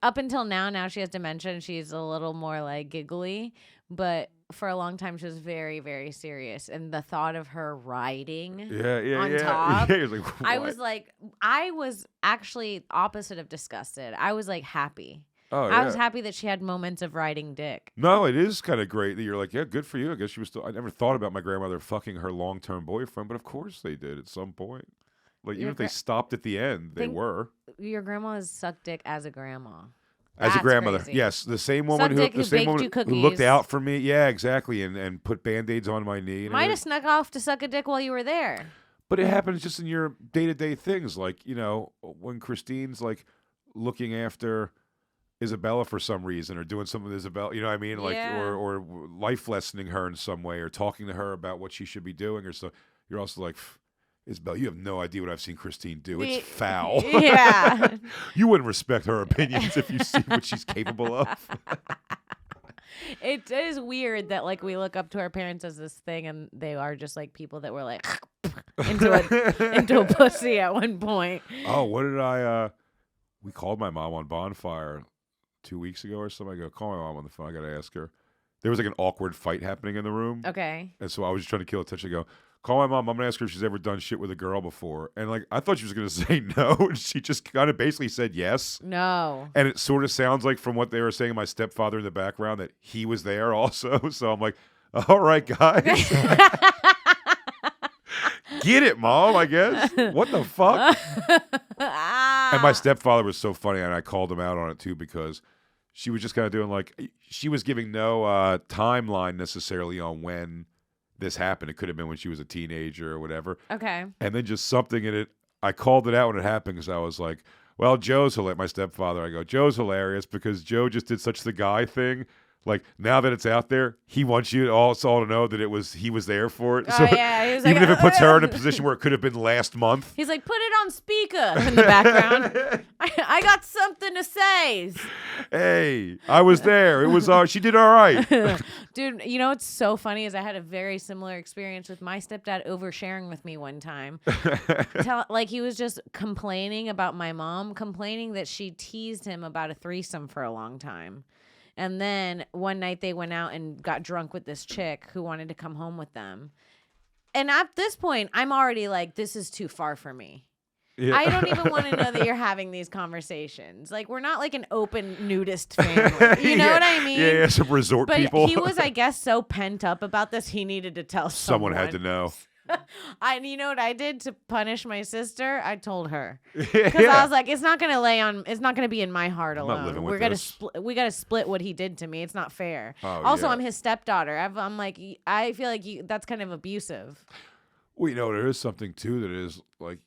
up until now she has dementia and she's a little more like giggly, but for a long time she was very, very serious. And the thought of her riding on top, Yeah, you're like, I was actually opposite of disgusted. I was like happy. oh, I was happy that she had moments of riding dick. No, it is kind of great that you're like, yeah, good for you. I guess she was still. I never thought about my grandmother fucking her long-term boyfriend, but of course they did at some point. Like even if they stopped at the end, they were. Your grandma has sucked dick as a grandma. As a That's grandmother, crazy. yes, the same woman Sucked dick the who same baked woman you who looked cookies. out for me. Yeah, exactly, and put Band-Aids on my knee. And Might have everything. snuck off to suck a dick while you were there. But it happens just in your day-to-day things, like when Christine's like looking after Isabella for some reason, or doing something with Isabella, you know what I mean? Like, Yeah. or life lessoning her in some way, or talking to her about what she should be doing, or so. You're also like, Isabella, you have no idea what I've seen Christine do. It's foul. Yeah. You wouldn't respect her opinions if you see what she's capable of. It is weird that like we look up to our parents as this thing, and they are just like people that were like into a pussy at one point. Oh, what did we called my mom on Bonfire 2 weeks ago or something. I go, call my mom on the phone. I got to ask her. There was like an awkward fight happening in the room. Okay. And so I was just trying to kill attention. I go, call my mom. I'm going to ask her if she's ever done shit with a girl before. And like, I thought she was going to say no. And she just kind of basically said yes. No. And it sort of sounds like from what they were saying, my stepfather in the background, that he was there also. So I'm like, all right, guys. Get it, Mom, I guess. What the fuck? And my stepfather was so funny, and I called him out on it too, because she was just kind of doing like, she was giving no timeline necessarily on when this happened. It could have been when she was a teenager or whatever. Okay. And then just something in it, I called it out when it happened, because I was like, well, Joe's hilarious. My stepfather, I go, Joe's hilarious because Joe just did such the guy thing. Like, now that it's out there, he wants you all to know that he was there for it. Oh, So yeah. He was even like, if it puts her in a position where it could have been last month. He's like, put it on speaker in the background. I got something to say. Hey, I was there. It was she did all right. Dude, you know what's so funny is I had a very similar experience with my stepdad oversharing with me one time. Like he was just complaining about my mom, complaining that she teased him about a threesome for a long time. And then one night they went out and got drunk with this chick who wanted to come home with them. And at this point, I'm already like, this is too far for me. Yeah. I don't even want to know that you're having these conversations. Like, we're not like an open nudist family. You know what I mean? Yeah, some resort But people. he was, I guess, so pent up about this, he needed to tell someone. Someone had to know. And you know what I did to punish my sister? I told her, because I was like, it's not gonna be in my heart I'm not alone. living with We're gonna this. we gotta split what he did to me. It's not fair. Oh, Also, yeah. I'm his stepdaughter. I'm like, I feel like that's kind of abusive. Well, there is something too that is like,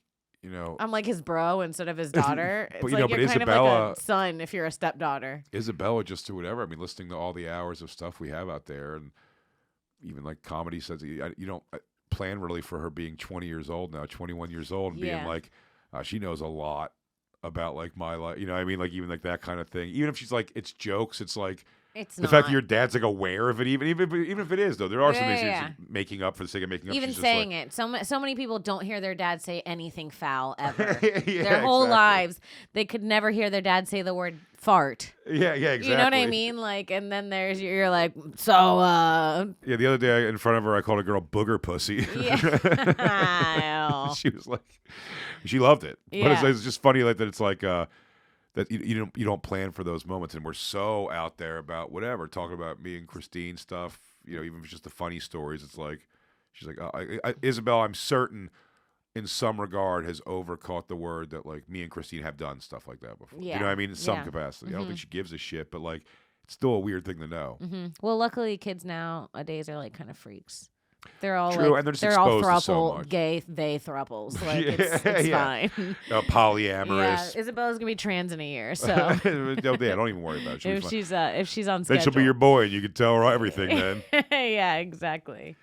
I'm like his bro instead of his daughter. It's But, like but you're kind of like Isabella- a son if you're a stepdaughter. Isabella just to whatever. I mean, listening to all the hours of stuff we have out there, and even like comedy says, you don't plan really for her being 20 years old now, 21 years old, and being like, she knows a lot about like my life. You know what I mean? Like even like that kind of thing. Even if she's like, it's jokes, it's like, It's the not. fact that your dad's like aware of it, even if it is though, there are some things Yeah. she's making up for the sake of making up. Even She's just saying like, it. So many people don't hear their dad say anything foul ever. Yeah, Their whole exactly. lives, they could never hear their dad say the word fart. Yeah, exactly. You know what I mean? Like, and then you're like, so, Yeah, the other day in front of her, I called a girl booger pussy. yeah. She was like, she loved it. But Yeah. it's just funny like that. It's like that you don't plan for those moments, and we're so out there about whatever, talking about me and Christine stuff. Even if it's just the funny stories. It's like she's like, Isabel, I'm certain in some regard has overcaught the word that like me and Christine have done stuff like that before. You know what I mean? In some capacity. I don't think she gives a shit, but like it's still a weird thing to know. Well, luckily kids nowadays are like kind of freaks. They're all True, like, and they're just they're all exposed to so throuple, much. gay, they throuples. Like it's Yeah. fine. Polyamorous. Yeah, Isabella's gonna be trans in a year, so Don't even worry about it. She'll be fine. if she's on Then schedule, she'll be your boy, and you can tell her everything. Then yeah, exactly.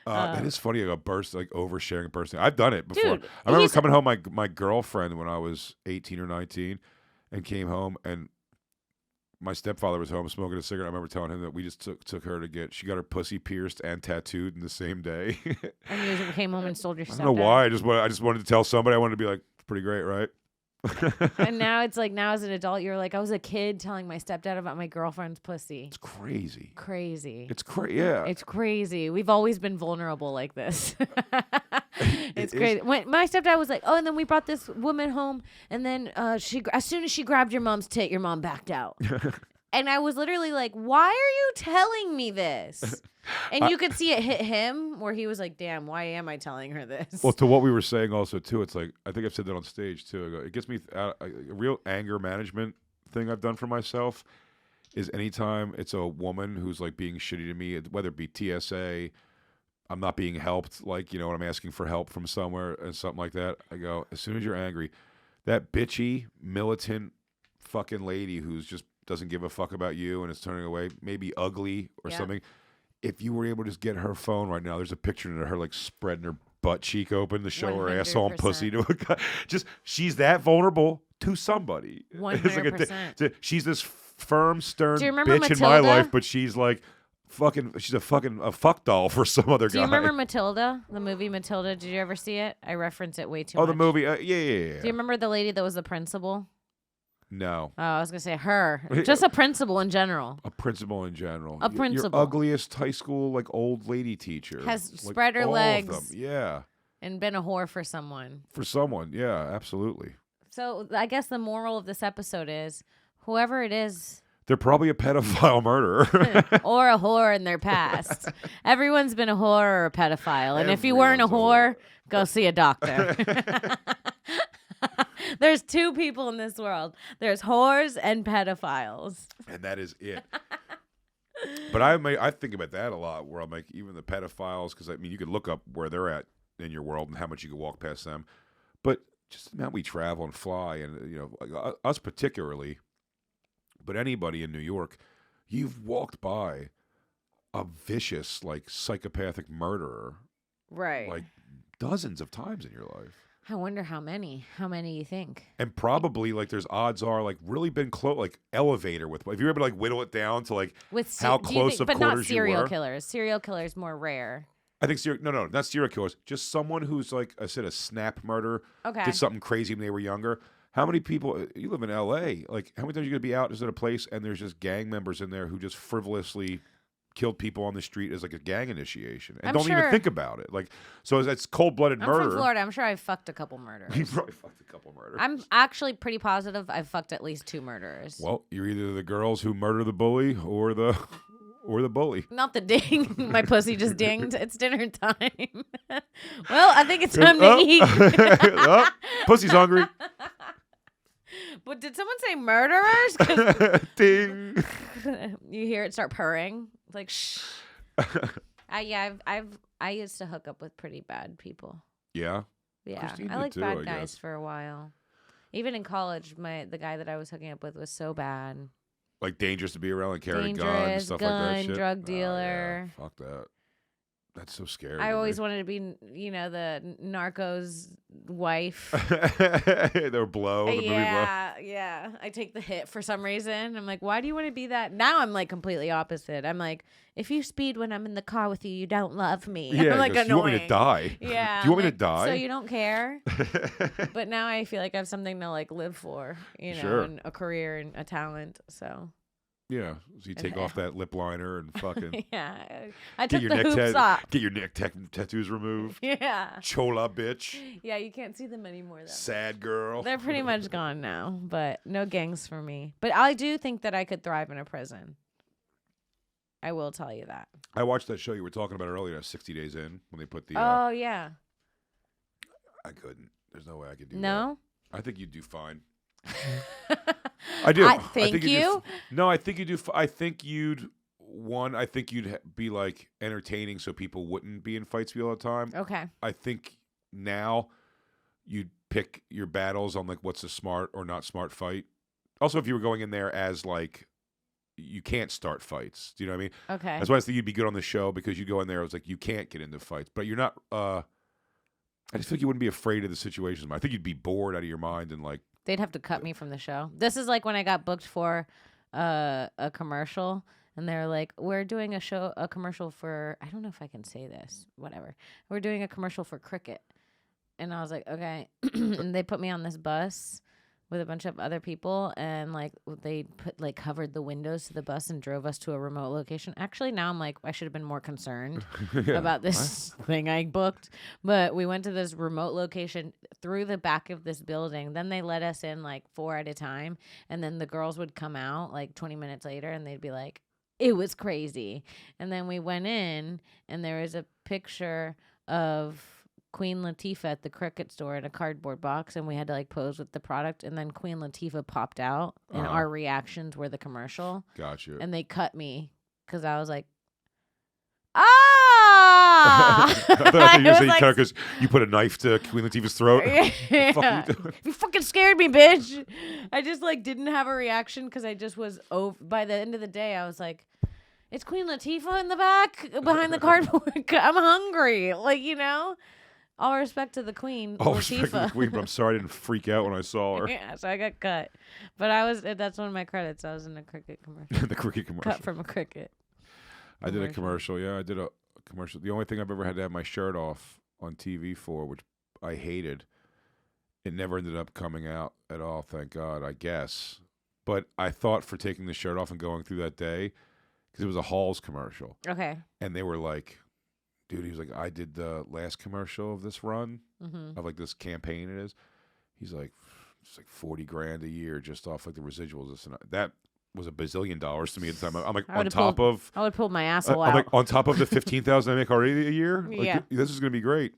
that is funny. Like oversharing a person. I've done it before. Dude, I remember coming home. My girlfriend when I was 18 or 19, and came home, and my stepfather was home smoking a cigarette. I remember telling him that we just took her to she got her pussy pierced and tattooed in the same day. And you came home and sold your I stepdad. don't know why. I just wanted to tell somebody. I wanted to be like, pretty great, right? And now it's like, now as an adult, you're like, I was a kid telling my stepdad about my girlfriend's pussy. It's crazy. Crazy. It's crazy. Yeah. It's crazy. We've always been vulnerable like this. It's crazy. When my stepdad was like, oh, and then we brought this woman home, and then as soon as she grabbed your mom's tit, your mom backed out. And I was literally like, why are you telling me this? And you could see it hit him where he was like, damn, why am I telling her this? Well, to what we were saying also, too, it's like, I think I've said that on stage, too. I go, it gets me, a real anger management thing I've done for myself is anytime it's a woman who's like being shitty to me, whether it be TSA, I'm not being helped, like, when I'm asking for help from somewhere and something like that, I go, as soon as you're angry, that bitchy, militant fucking lady who's just doesn't give a fuck about you and is turning away, maybe ugly or something. If you were able to just get her phone right now, there's a picture of her like spreading her butt cheek open to show her asshole and pussy to a guy. Just she's that vulnerable to somebody. 100%. She's this firm, stern Do you remember bitch in my Matilda? life, but she's like she's a fuck doll for some other guy. Do you remember Matilda, the movie Matilda? Did you ever see it? I reference it way too much. Oh, the movie? Yeah. Do you remember the lady that was the principal? No. Oh, I was gonna say her. Just a principal in general. A principal in general. A principal. Your ugliest high school like old lady teacher Has like, spread her all legs. Of them. Yeah. And been a whore for someone. For someone, yeah, absolutely. So I guess the moral of this episode is, whoever it is, they're probably a pedophile murderer. or a whore in their past. Everyone's been a whore or a pedophile. And if you weren't a whore, go see a doctor. There's two people in this world. There's whores and pedophiles. And that is it. But I think about that a lot, where I'm like, even the pedophiles, because I mean, you can look up where they're at in your world and how much you can walk past them. But just the amount we travel and fly, and like, us particularly, but anybody in New York, you've walked by a vicious, like, psychopathic murderer, Right. like dozens of times in your life. I wonder how many. How many you think? And probably, like, there's odds are, like, really been close, like, elevator with. If you're able to, like, whittle it down to, like, how close of but quarters not serial you were. killers. Serial killers more rare. I think no, not serial killers. Just someone who's, like I said, a snap murderer. Okay. Did something crazy when they were younger. How many people? You live in L.A. Like, how many times are you gonna be out just at a place and there's just gang members in there who just frivolously killed people on the street as like a gang initiation and don't even think about it. Like, so it's cold-blooded murder. I'm from Florida. I'm sure I've fucked a couple murderers. You probably fucked a couple murderers. I'm actually pretty positive I've fucked at least 2 murderers. Well, you're either the girls who murder the bully or the bully. Not the ding. My pussy just dinged. It's dinner time. Well, I think it's time to eat. Oh, pussy's hungry. But did someone say murderers? 'Cause Ding. you hear it start purring. It's like shh. I used to hook up with pretty bad people. Yeah. Yeah, Christine I did liked too, bad I guys guess. for a while. Even in college, the guy that I was hooking up with was so bad. Like dangerous to be around, like carrying a gun, Dangerous, stuff like that. Shit. drug Oh, yeah. dealer. Fuck that. That's so scary. I always wanted to be, the narco's wife. They were blow. The movie blow. Yeah. I take the hit for some reason. I'm like, why do you want to be that? Now I'm like completely opposite. I'm like, if you speed when I'm in the car with you, you don't love me. Yeah, I'm like you want me to die? Yeah. Do you want me to like, die? So you don't care? But now I feel like I have something to like live for, Sure. and a career and a talent. So. Yeah, so you take off that lip liner and fucking Yeah. I took the hoops get off. your neck tattoos removed. Yeah. Chola bitch. Yeah, you can't see them anymore though. Sad girl. They're pretty much gone now, but no gangs for me. But I do think that I could thrive in a prison. I will tell you that. I watched that show you were talking about earlier, 60 Days In, when they put the... Oh, yeah. I couldn't. There's no way I could do that. No? I think you'd do fine. I do. Thank you. No, I think you do. I think you'd one, I think you'd be like entertaining so people wouldn't be in fights with you all the time. Okay. I think now you'd pick your battles on like what's a smart or not smart fight. Also, if you were going in there as like you can't start fights, do you know what I mean? Okay. That's why I think you'd be good on the show because you go in there. It's like you can't get into fights, but you're not. I just think you wouldn't be afraid of the situations. I think you'd be bored out of your mind and like They'd have to cut me from the show. This is like when I got booked for a commercial, and they're like, "We're doing a commercial for." I don't know if I can say this. Whatever. We're doing a commercial for cricket, and I was like, "Okay." And they put me on this bus with a bunch of other people, and like they covered the windows to the bus and drove us to a remote location. Actually, now I'm like, I should have been more concerned about this thing I booked. But we went to this remote location through the back of this building. Then they let us in like 4 at a time, and then the girls would come out like 20 minutes later, and they'd be like, "It was crazy." And then we went in, and there was a picture of Queen Latifah at the cricket store in a cardboard box, and we had to like pose with the product, and then Queen Latifah popped out, and our reactions were the commercial. Gotcha. And they cut me because I was like, I thought you were saying cut because you put a knife to Queen Latifah's throat. Yeah. What the fuck are you doing? You fucking scared me, bitch. I just like didn't have a reaction because I just was over. By the end of the day, I was like, it's Queen Latifah in the back behind the cardboard. I'm hungry. Like, you know? All respect to the Queen, All Latifah. respect to the Queen, but I'm sorry I didn't freak out when I saw her. Yeah, so I got cut. But that's one of my credits. I was in a cricket commercial. The cricket commercial. Cut from a cricket. I did a commercial. Yeah, I did a commercial. The only thing I've ever had to have my shirt off on TV for, which I hated, it never ended up coming out at all, thank God, I guess. But I thought for taking the shirt off and going through that day, because it was a Halls commercial. Okay. And they were like, dude, he was like, I did the last commercial of this run, of like this campaign it is. He's like, it's like $40,000 a year just off like the residuals. This and that was $1 bazillion to me at the time. I'm like, I would pull my asshole out. I'm like, on top of the $15,000 I make already a year? Like, Yeah. This is going to be great.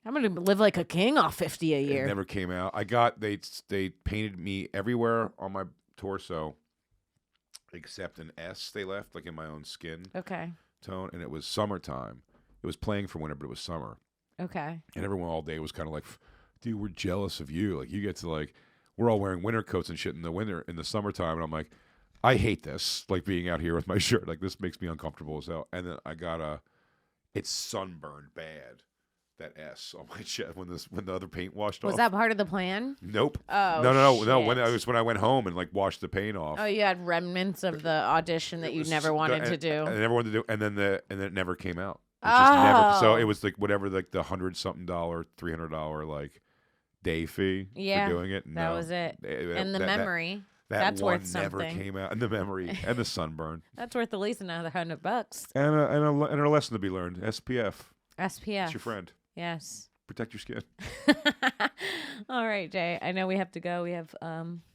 I'm going to live like a king off 50 a year. It never came out. They painted me everywhere on my torso except an S they left, like in my own skin tone. And it was summertime. It was playing for winter, but it was summer. Okay. And everyone all day was kind of like, dude, we're jealous of you. Like, you get to like, we're all wearing winter coats and shit in the summertime. And I'm like, I hate this, like being out here with my shirt. Like, this makes me uncomfortable as hell. And then I got it's sunburned bad, that S on my chest when the other paint washed off. Was that part of the plan? Nope. Oh, No. shit. When I went home and like washed the paint off. Oh, you had remnants of the audition that you never wanted to do. I never wanted to do, and then it never came out. It just never. So it was like whatever, like the $100-something, $300 like day fee for doing it. That was it. And the memory. That's one worth never something. came out. And the memory and the sunburn. That's worth at least another $100. And a lesson to be learned. SPF. SPF. It's your friend. Yes. Protect your skin. All right, Jay. I know we have to go. We have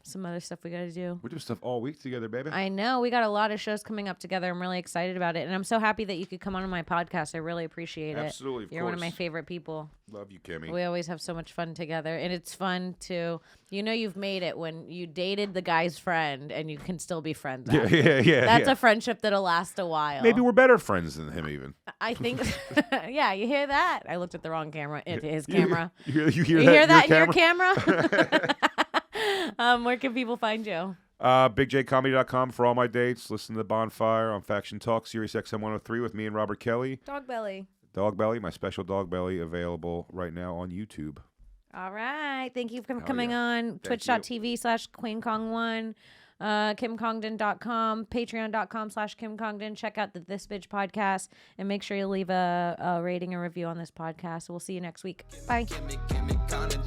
some other stuff we got to do. We're doing stuff all week together, baby. I know. We got a lot of shows coming up together. I'm really excited about it. And I'm so happy that you could come on my podcast. I really appreciate it. Absolutely. You're one of my favorite people. Love you, Kimmy. We always have so much fun together. And it's fun to, you've made it when you dated the guy's friend and you can still be friends. Yeah. That's a friendship that'll last a while. Maybe we're better friends than him even. I think, yeah, you hear that? I looked at the wrong camera, into his camera. You hear that in your camera? Where can people find you? BigJComedy.com for all my dates. Listen to The Bonfire on Faction Talk, Sirius XM 103 with me and Robert Kelly. Dog Belly. Dog Belly, my special Dog Belly, available right now on YouTube. All right. Thank you for coming on. Twitch.tv/QueenKong1. KimCongdon.com, Patreon.com/Kim Congdon. Check out the This Bitch podcast and make sure you leave a rating and review on this podcast. We'll see you next week. Bye. Give me Congdon